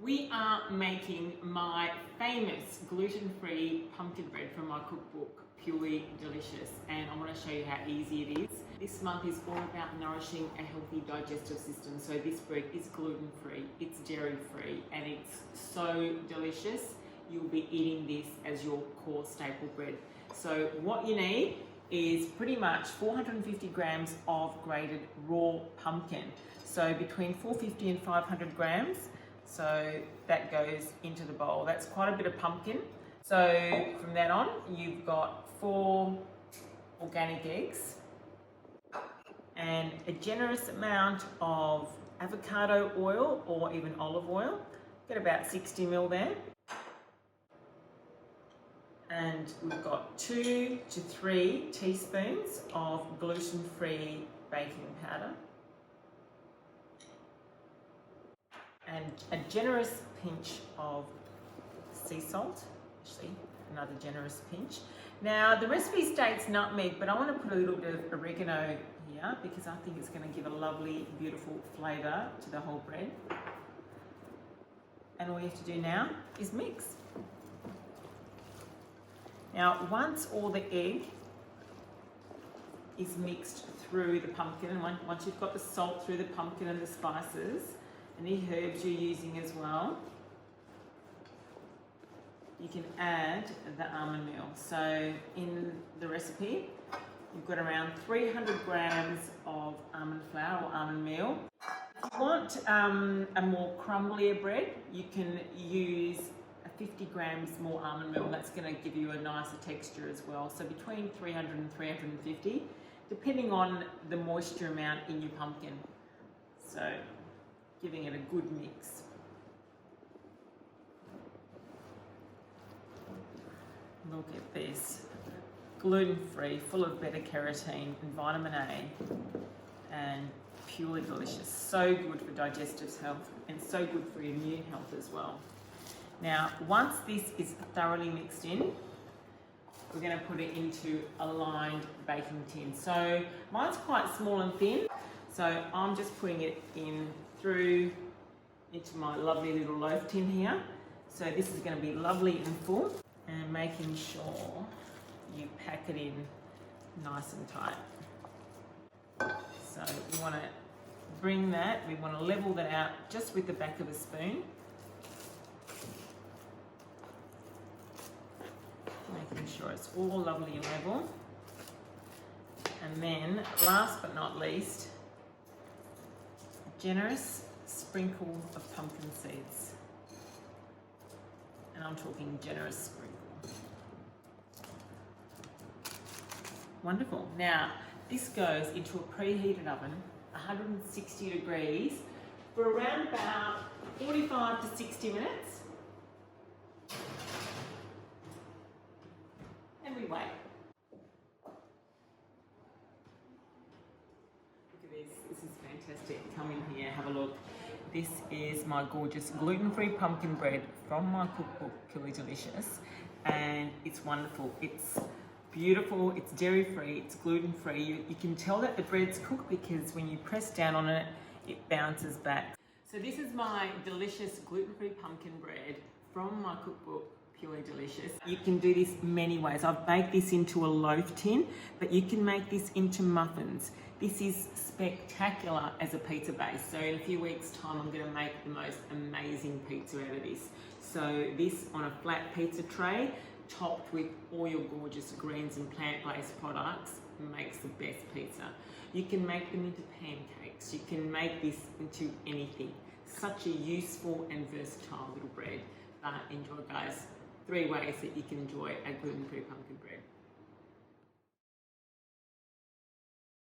We are making my famous gluten-free pumpkin bread from my cookbook, Purely Delicious, and I want to show you how easy it is. This month is all about nourishing a healthy digestive system, so this bread is gluten-free, it's dairy-free, and it's so delicious. You'll be eating this as your core staple bread. So what you need is pretty much 450 grams of grated raw pumpkin. So between 450 and 500 grams. So that goes into the bowl. That's quite a bit of pumpkin. So from that on, you've got 4 organic eggs and a generous amount of avocado oil or even olive oil. Get about 60 ml there. And we've got 2 to 3 teaspoons of gluten-free baking powder. And a generous pinch of sea salt, actually another generous pinch. Now the recipe states nutmeg, but I want to put a little bit of oregano here because I think it's going to give a lovely, beautiful flavour to the whole bread. And all you have to do now is mix. Now once all the egg is mixed through the pumpkin, and once you've got the salt through the pumpkin and the spices, any herbs you're using as well, you can add the almond meal. So in the recipe, you've got around 300 grams of almond flour or almond meal. If you want a more crumblier bread, you can use 50 grams more almond meal. That's going to give you a nicer texture as well. So between 300 and 350, depending on the moisture amount in your pumpkin. So giving it a good mix. Look at this. Gluten-free, full of beta-carotene and vitamin A, and purely delicious. So good for digestive health and so good for your immune health as well. Now, once this is thoroughly mixed in, we're going to put it into a lined baking tin. So mine's quite small and thin, so I'm just putting it in through into my lovely little loaf tin here. So this is going to be lovely and full, and making sure you pack it in nice and tight. So we want to bring that, we want to level that out just with the back of a spoon. Making sure it's all lovely and level. And then, last but not least, a generous sprinkle of pumpkin seeds. And I'm talking generous sprinkle. Wonderful. Now, this goes into a preheated oven, 160 degrees, for around about 45 to 60 minutes. And we wait. Look at this. This is fantastic. Come in here, have a look. This is my gorgeous gluten-free pumpkin bread from my cookbook, Purely Delicious, and it's wonderful. It's beautiful, it's dairy-free, it's gluten-free. You can tell that the bread's cooked because when you press down on it, it bounces back. So this is my delicious gluten-free pumpkin bread from my cookbook, Purely Delicious. You can do this many ways. I've baked this into a loaf tin, but you can make this into muffins. This is spectacular as a pizza base. So in a few weeks' time, I'm going to make the most amazing pizza out of this. So this on a flat pizza tray, topped with all your gorgeous greens and plant-based products, makes the best pizza. You can make them into pancakes. You can make this into anything. Such a useful and versatile little bread. Enjoy, guys. 3 ways that you can enjoy a gluten-free pumpkin bread.